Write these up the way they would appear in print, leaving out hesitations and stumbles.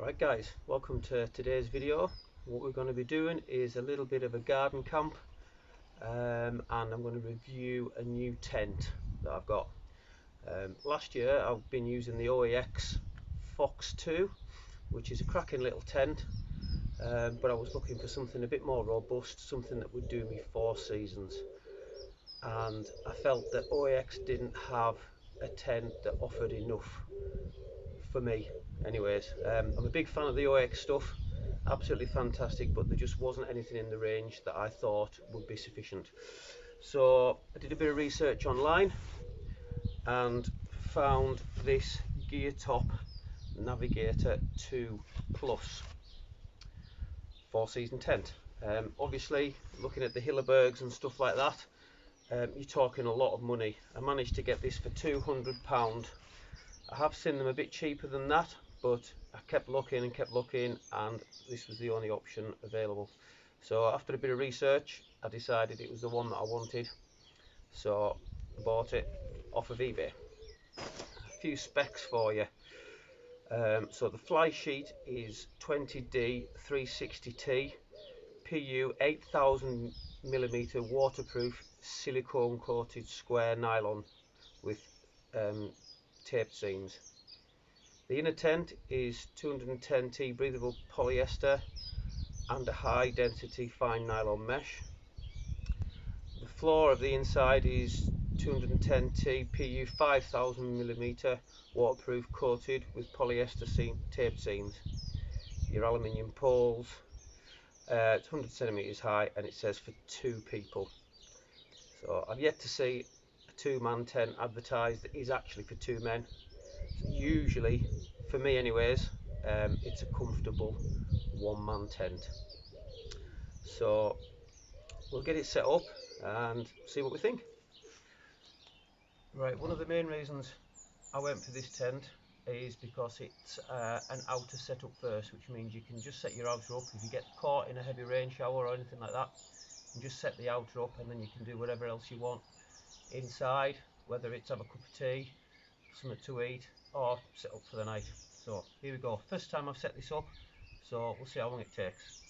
Right guys, welcome to today's video. What we're going to be doing is a little bit of a garden camp, and I'm going to review a new tent that I've got. Last year I've been using the OEX Fox 2, which is a cracking little tent, but I was looking for something a bit more robust, something that would do me 4 seasons, and I felt that OEX didn't have a tent that offered enough for me. Anyways, I'm a big fan of the OEX stuff, absolutely fantastic, but there just wasn't anything in the range that I thought would be sufficient. So I did a bit of research online and found this Geertop Navigator 2 Plus 4-season tent. Obviously, looking at the Hillebergs and stuff like that, you're talking a lot of money. I managed to get this for £200. I have seen them a bit cheaper than that, but I kept looking and this was the only option available. So after a bit of research, I decided it was the one that I wanted, so I bought it off of eBay. A few specs for you. So the fly sheet is 20D 360T PU 8000mm waterproof silicone coated square nylon with taped seams. The inner tent is 210T breathable polyester and a high density fine nylon mesh. The floor of the inside is 210T PU 5000mm waterproof coated with polyester taped seams. Your aluminium poles, it's 100 centimeters high, and it says for 2 people. So I've yet to see a 2-man tent advertised that is actually for 2 men. Usually, for me anyways, it's a comfortable 1-man tent. So we'll get it set up and see what we think. Right, one of the main reasons I went for this tent is because it's an outer setup first, which means you can just set your outer up. If you get caught in a heavy rain shower or anything like that, you can just set the outer up and then you can do whatever else you want inside, whether it's have a cup of tea, something to eat, or set up for the night. So here we go, first time I've set this up, so we'll see how long it takes.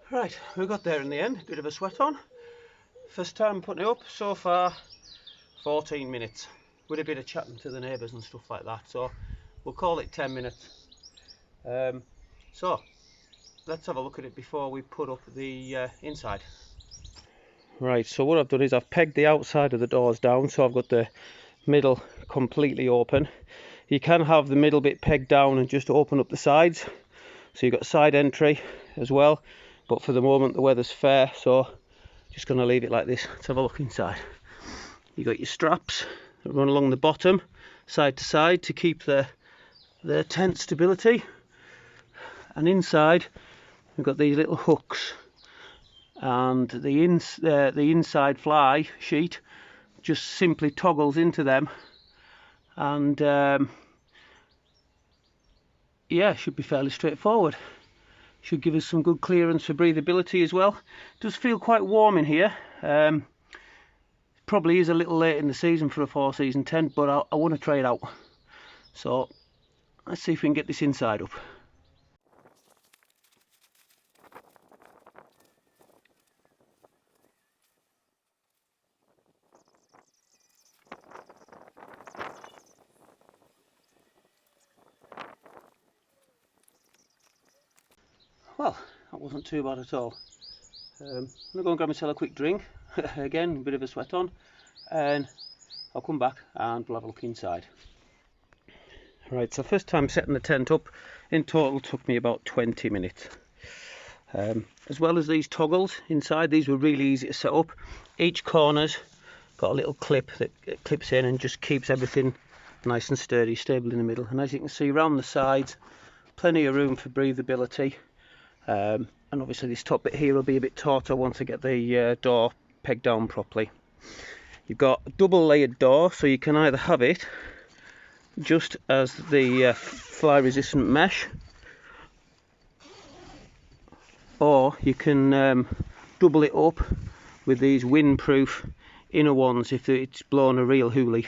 Right, we got there in the end, bit of a sweat on. First time putting it up, so far 14 minutes, with a bit of chatting to the neighbours and stuff like that, so we'll call it 10 minutes. So let's have a look at it before we put up the inside. Right, so what I've done is I've pegged the outside of the doors down, so I've got the middle completely open. You can have the middle bit pegged down and just open up the sides, so you've got side entry as well, but for the moment the weather's fair, so just going to leave it like this. Let's have a look inside. You've got your straps that run along the bottom side to side to keep the tent stability, and inside we've got these little hooks, and the inside fly sheet just simply toggles into them, and yeah, should be fairly straightforward. Should give us some good clearance for breathability as well. It does feel quite warm in here. Probably is a little late in the season for a 4-season tent, but I want to try it out. So let's see if we can get this inside up. well, that wasn't too bad at all. I'm going to go and grab myself a quick drink, again, a bit of a sweat on, and I'll come back and we'll have a look inside. Right, so first time setting the tent up, in total took me about 20 minutes. As well as these toggles inside, these were really easy to set up. Each corner's got a little clip that clips in and just keeps everything nice and sturdy, stable in the middle. And as you can see around the sides, plenty of room for breathability. And obviously this top bit here will be a bit tauter once I get the door pegged down properly. You've got a double layered door, so you can either have it just as the fly resistant mesh, or you can double it up with these windproof inner ones if it's blown a real hoolie.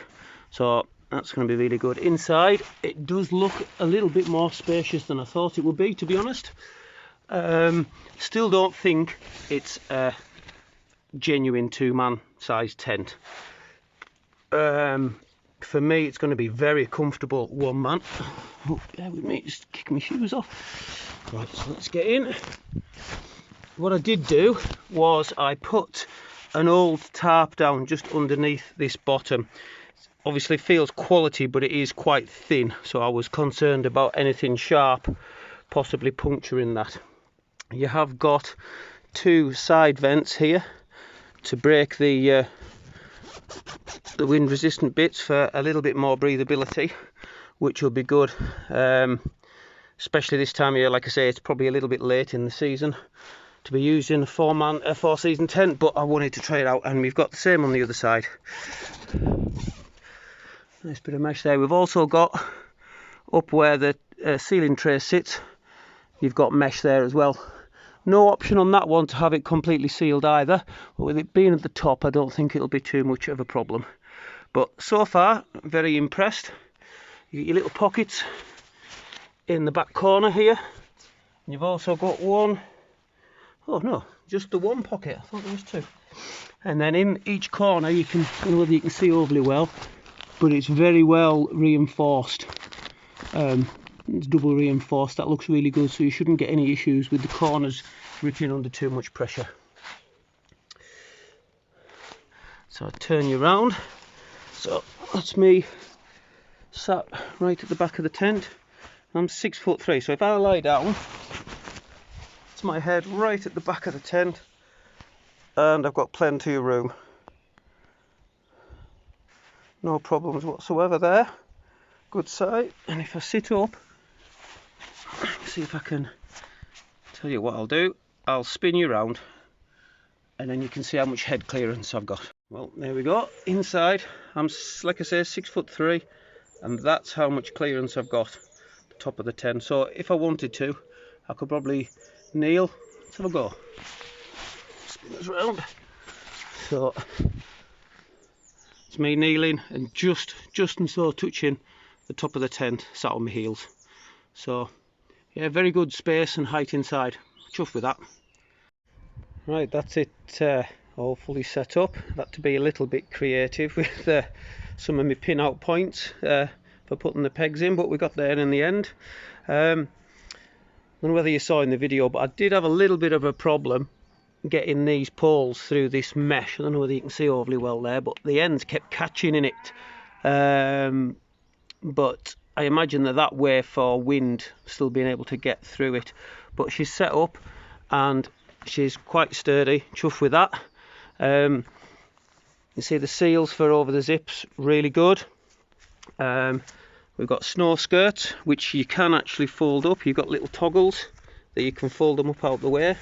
So that's going to be really good. Inside it does look a little bit more spacious than I thought it would be, to be honest. Still don't think it's a genuine 2-man size tent. For me it's going to be very comfortable 1 man. Oh, bear with me, just kicking my shoes off. Right, so let's get in. What I did do was I put an old tarp down just underneath this bottom. Obviously feels quality, but it is quite thin, so I was concerned about anything sharp possibly puncturing that. You have got 2 side vents here to break the wind resistant bits for a little bit more breathability, which will be good, especially this time of year. Like I say, it's probably a little bit late in the season to be using a 4 season tent, but I wanted to try it out, and we've got the same on the other side. Nice bit of mesh there. We've also got up where the ceiling tray sits, you've got mesh there as well. No option on that one to have it completely sealed either, but with it being at the top I don't think it'll be too much of a problem. But so far very impressed. You get your little pockets in the back corner here, and you've also got one, oh no, just the one pocket, I thought there was 2. And then in each corner you can, I don't know whether you can see overly well, but it's very well reinforced. It's double reinforced. That looks really good, so you shouldn't get any issues with the corners ripping under too much pressure. So I turn you around. So that's me sat right at the back of the tent. I'm 6'3", so if I lie down, it's my head right at the back of the tent, and I've got plenty of room. No problems whatsoever there. Good sight. And if I sit up, see if I can tell you what I'll do. I'll spin you around, and then you can see how much head clearance I've got. Well, there we go. Inside, I'm, like I say, 6'3", and that's how much clearance I've got at the top of the tent. So if I wanted to, I could probably kneel. Let's have a go. Spin us round. So it's me kneeling and just and so touching the top of the tent, sat on my heels. So yeah, very good space and height inside. Chuffed with that. Right, that's it, all fully set up. I've had to be a little bit creative with some of my pin out points for putting the pegs in, but we got there in the end. I don't know whether you saw in the video, but I did have a little bit of a problem getting these poles through this mesh. I don't know whether you can see overly well there, but the ends kept catching in it. But I imagine that way for wind still being able to get through it. But she's set up and she's quite sturdy. Chuffed with that. You see the seals for over the zips, really good. We've got snow skirts which you can actually fold up. You've got little toggles that you can fold them up out the way.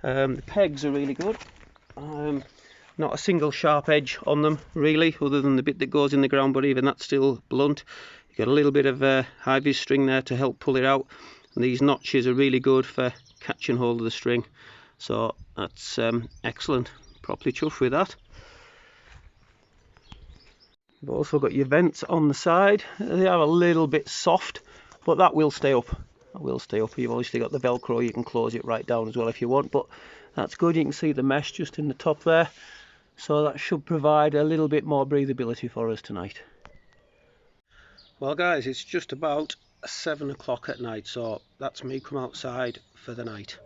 The pegs are really good. Not a single sharp edge on them really, other than the bit that goes in the ground, but even that's still blunt. You've got a little bit of high-vis string there to help pull it out, and these notches are really good for catching hold of the string. So that's excellent. Properly chuffed with that. You've also got your vents on the side. They are a little bit soft, but that will stay up. That will stay up. You've obviously got the Velcro, you can close it right down as well if you want, but that's good. You can see the mesh just in the top there, so that should provide a little bit more breathability for us tonight. Well guys, it's just about 7 o'clock at night, so that's me come outside for the night.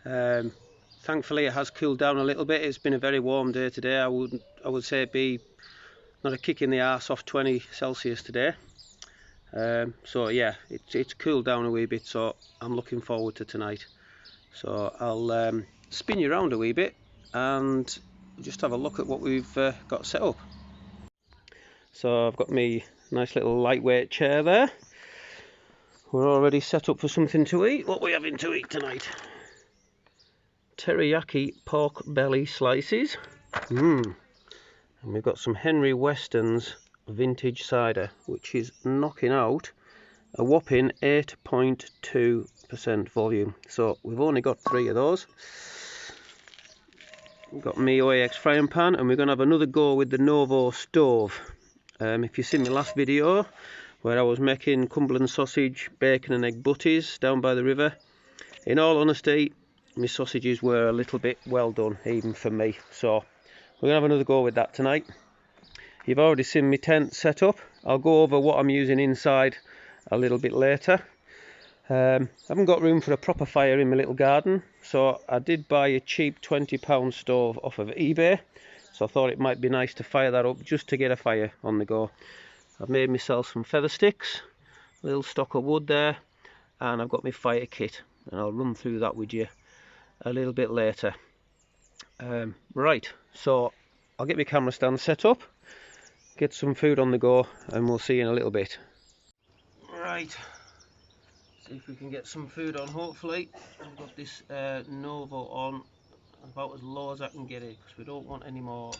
Thankfully it has cooled down a little bit. It's been a very warm day today. I would say it'd be not a kick in the arse off 20 Celsius today. So yeah, it's cooled down a wee bit, so I'm looking forward to tonight. So I'll spin you around a wee bit and just have a look at what we've got set up. So I've got me nice little lightweight chair there. We're already set up for something to eat. What are we having to eat tonight? Teriyaki pork belly slices. And we've got some Henry Weston's vintage cider, which is knocking out a whopping 8.2% volume. So we've only got 3 of those. We've got me OAX frying pan, and we're going to have another go with the Novo stove. If you've seen my last video where I was making Cumberland sausage, bacon and egg butties down by the river, in all honesty, my sausages were a little bit well done, even for me. So we're going to have another go with that tonight. You've already seen my tent set up. I'll go over what I'm using inside a little bit later. I haven't got room for a proper fire in my little garden, so I did buy a cheap £20 stove off of eBay. So I thought it might be nice to fire that up just to get a fire on the go. I've made myself some feather sticks, a little stock of wood there, and I've got my fire kit, and I'll run through that with you a little bit later. Right, so I'll get my camera stand set up, get some food on the go, and we'll see you in a little bit. Right, see if we can get some food on. Hopefully I've got this Novo on about as low as I can get it, because we don't want any more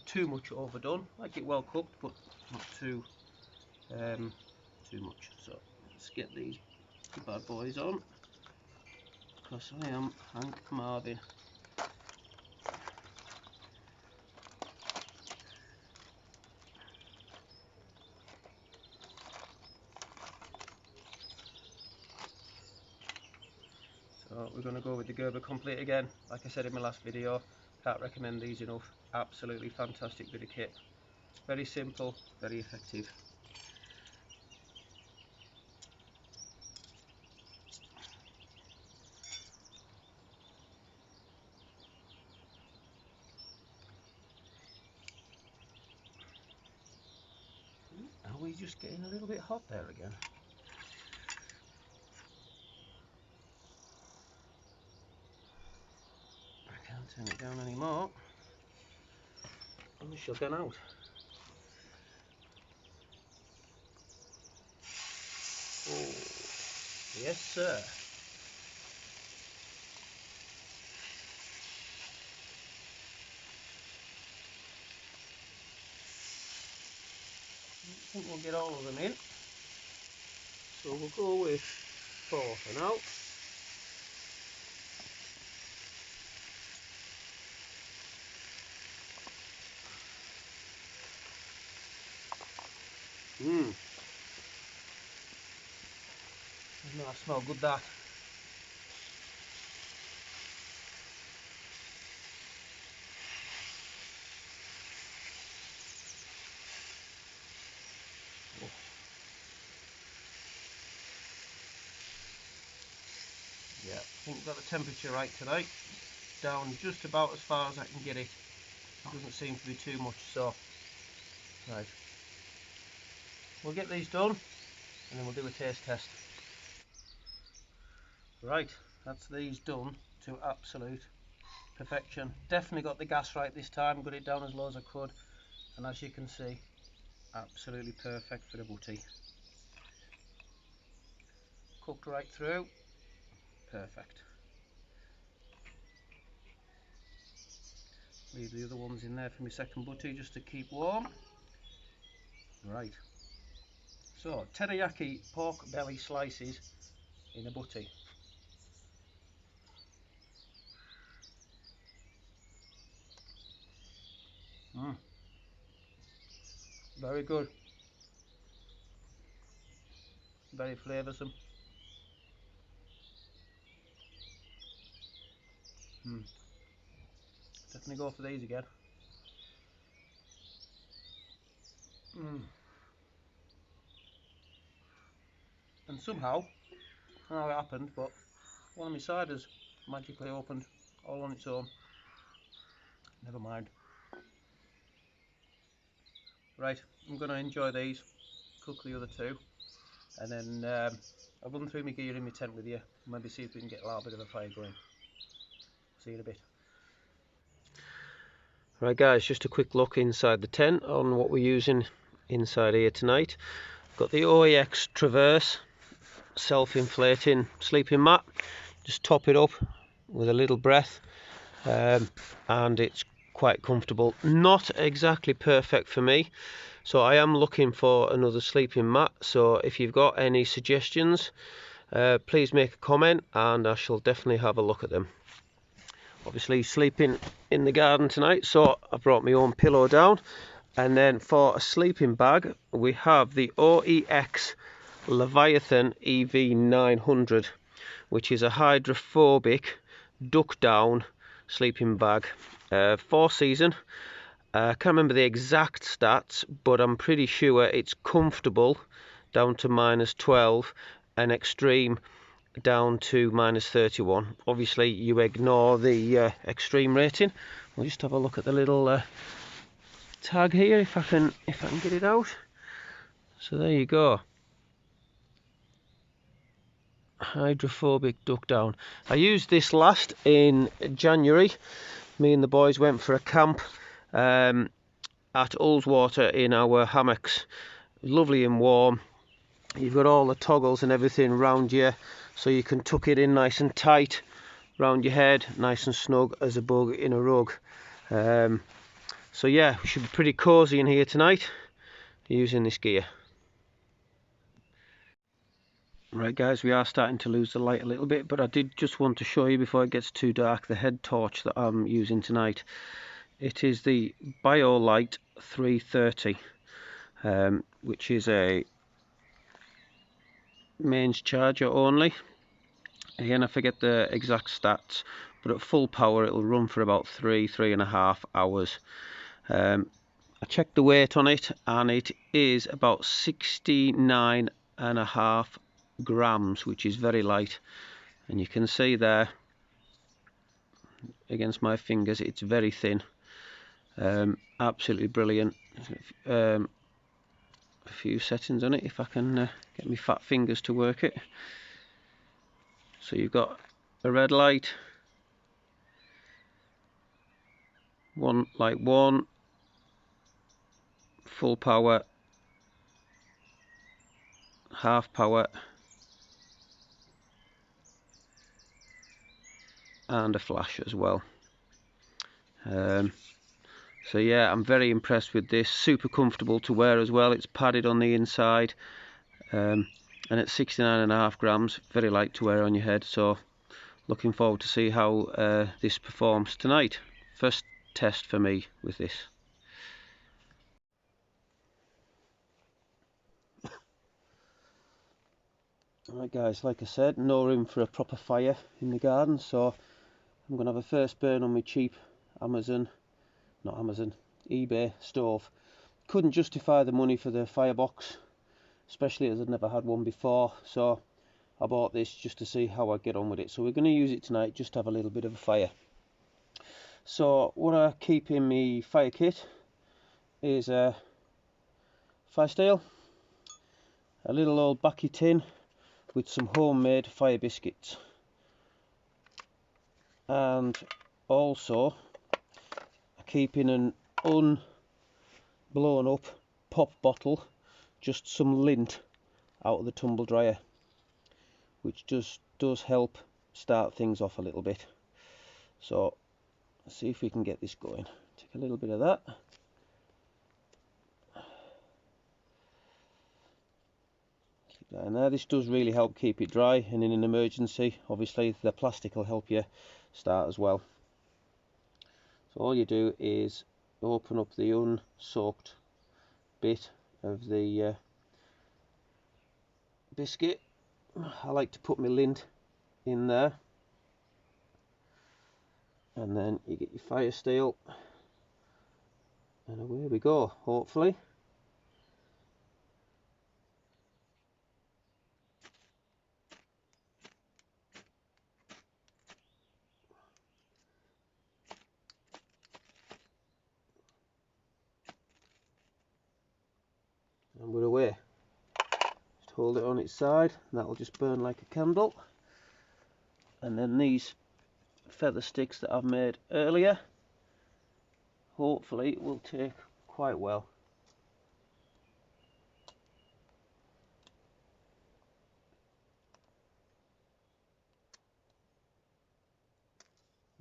too much overdone. Like it well cooked, but not too much. So let's get these bad boys on, because I am Hank Marvin. So we're going to go with the Gerber Complete again. Like I said in my last video, can't recommend these enough. Absolutely fantastic bit of kit. Very simple, very effective. Are we just getting a little bit hot there again? I can't turn it down anymore. I'm shutting out. Oh, yes sir. I think we'll get all of them in. So we'll go with 4 for now. Doesn't that smell good, that? Oh. Yeah, I think we've got the temperature right tonight. Down just about as far as I can get it. It doesn't seem to be too much, so right. We'll get these done and then we'll do a taste test. Right, that's these done to absolute perfection. Definitely got the gas right this time, got it down as low as I could, and as you can see, absolutely perfect for the butty. Cooked right through, perfect. Leave the other ones in there for my second butty just to keep warm. Right, so teriyaki pork belly slices in a butty. Very good, very flavoursome. Definitely go for these again. And somehow, I don't know how it happened, but one of my ciders magically opened all on its own. Never mind. Right, I'm going to enjoy these, cook the other two, and then I'll run through my gear in my tent with you, maybe see if we can get a little bit of a fire going. See you in a bit. Right guys, just a quick look inside the tent on what we're using inside here tonight. Got the OEX Traverse self-inflating sleeping mat. Just top it up with a little breath, and it's quite comfortable. Not exactly perfect for me, so I am looking for another sleeping mat. So if you've got any suggestions, please make a comment and I shall definitely have a look at them. Obviously sleeping in the garden tonight, so I brought my own pillow down. And then for a sleeping bag, we have the OEX Leviathan EV900, which is a hydrophobic duck down sleeping bag, 4-season. I can't remember the exact stats, but I'm pretty sure it's comfortable down to -12 and extreme down to -31. Obviously you ignore the extreme rating. We'll just have a look at the little tag here if I can get it out. So there you go. Hydrophobic duck down. I used this last in January. Me and the boys went for a camp at Ullswater in our hammocks. Lovely and warm. You've got all the toggles and everything around you, so you can tuck it in nice and tight round your head, nice and snug as a bug in a rug. So yeah, we should be pretty cosy in here tonight using this gear. Right guys, we are starting to lose the light a little bit, but I did just want to show you before it gets too dark the head torch that I'm using tonight. It is the BioLite 330, which is a mains charger only. Again, I forget the exact stats, but at full power it'll run for about 3.5 hours. I checked the weight on it and it is about 69.5 grams, which is very light, and you can see there against my fingers it's very thin. Absolutely brilliant. A few settings on it if I can get my fat fingers to work it. So you've got a red light, light 1, full power, half power, and a flash as well. So yeah, I'm very impressed with this. Super comfortable to wear as well. It's padded on the inside, and it's 69.5 grams, very light to wear on your head. So looking forward to see how this performs tonight. First test for me with this. Alright guys, like I said, no room for a proper fire in the garden, so I'm going to have a first burn on my cheap eBay stove. Couldn't justify the money for the firebox, especially as I'd never had one before, so I bought this just to see how I get on with it. So we're going to use it tonight, just to have a little bit of a fire. So what I keep in my fire kit is a fire steel, a little old backy tin with some homemade fire biscuits, and also I keep in an unblown up pop bottle just some lint out of the tumble dryer, which does help start things off a little bit. So let's see if we can get this going. Take a little bit of that. Keep that in there. This does really help keep it dry, and in an emergency obviously the plastic will help you start as well. So all you do is open up the unsoaked bit of the biscuit. I like to put my lint in there, and then you get your fire steel, and away we go, hopefully. hold it on its side, and that will just burn like a candle. And then these feather sticks that I've made earlier, hopefully will take quite well.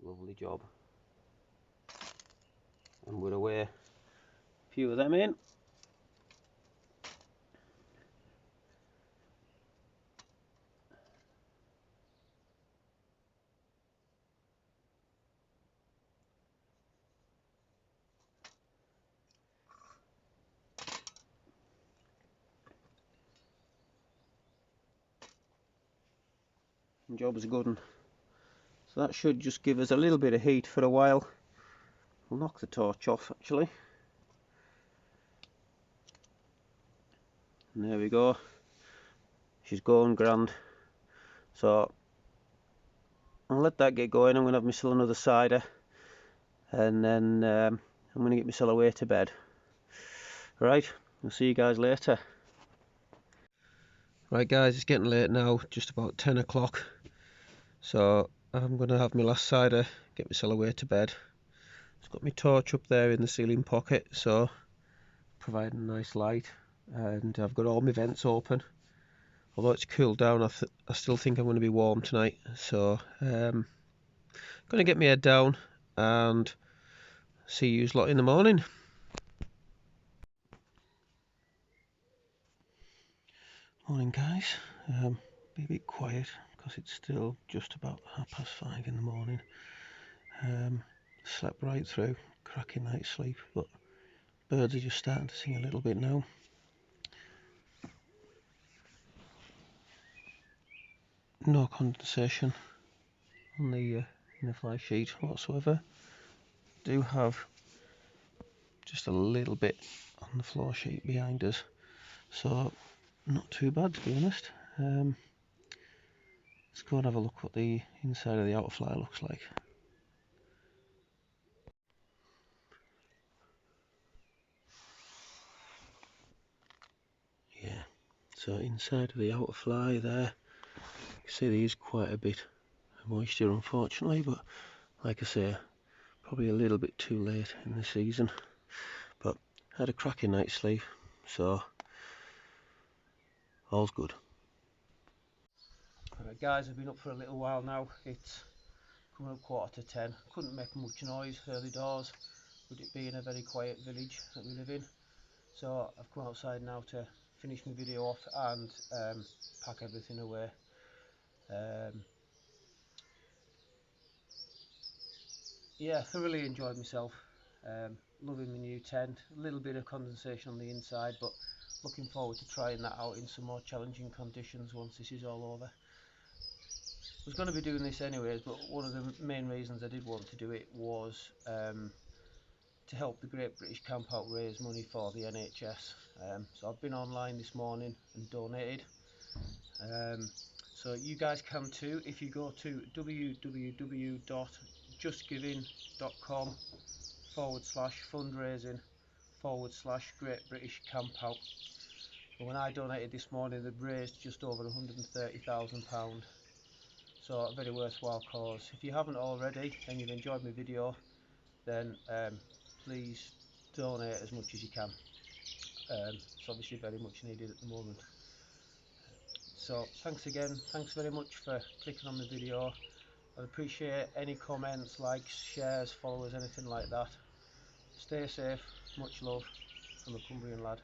Lovely job. And we're away. A few of them in. And job is a good one. So that should just give us a little bit of heat for a while. We'll knock the torch off actually. And there we go. She's going grand. So I'll let that get going. I'm going to have myself another cider. And then I'm going to get myself away to bed. Right, I'll see you guys later. Right guys, it's getting late now, just about 10 o'clock. So I'm going to have my last cider, get myself away to bed. It's got my torch up there in the ceiling pocket, so providing a nice light. And I've got all my vents open. Although it's cooled down, I still think I'm going to be warm tonight. So going to get my head down and see you lot in the morning. Morning guys, be a bit quiet because it's still just about 5:30 in the morning. Slept right through, cracking night's sleep, but birds are just starting to sing a little bit now. No condensation on the in the fly sheet whatsoever. Do have just a little bit on the floor sheet behind us, so not too bad to be honest. Let's go and have a look what the inside of the outer fly looks like. Yeah, so inside of the outer fly there, you can see there is quite a bit of moisture unfortunately, but like I say, probably a little bit too late in the season. But had a cracking night's sleep, so all's good. Alright guys, I've been up for a little while now. It's coming up 10:15. Couldn't make much noise early doors, with it being a very quiet village that we live in. So I've come outside now to finish my video off and pack everything away. Yeah, thoroughly enjoyed myself. Loving my new tent. A little bit of condensation on the inside, but looking forward to trying that out in some more challenging conditions once this is all over. I was going to be doing this anyways, but one of the main reasons I did want to do it was to help the Great British Campout raise money for the NHS. So I've been online this morning and donated. So you guys can too if you go to www.justgiving.com/fundraising/Great British Campout. And when I donated this morning, they've raised just over £130,000. So a very worthwhile cause. If you haven't already and you've enjoyed my video, then please donate as much as you can. It's obviously very much needed at the moment. So thanks again, thanks very much for clicking on the video. I'd appreciate any comments, likes, shares, followers, anything like that. Stay safe, much love from a Cumbrian lad.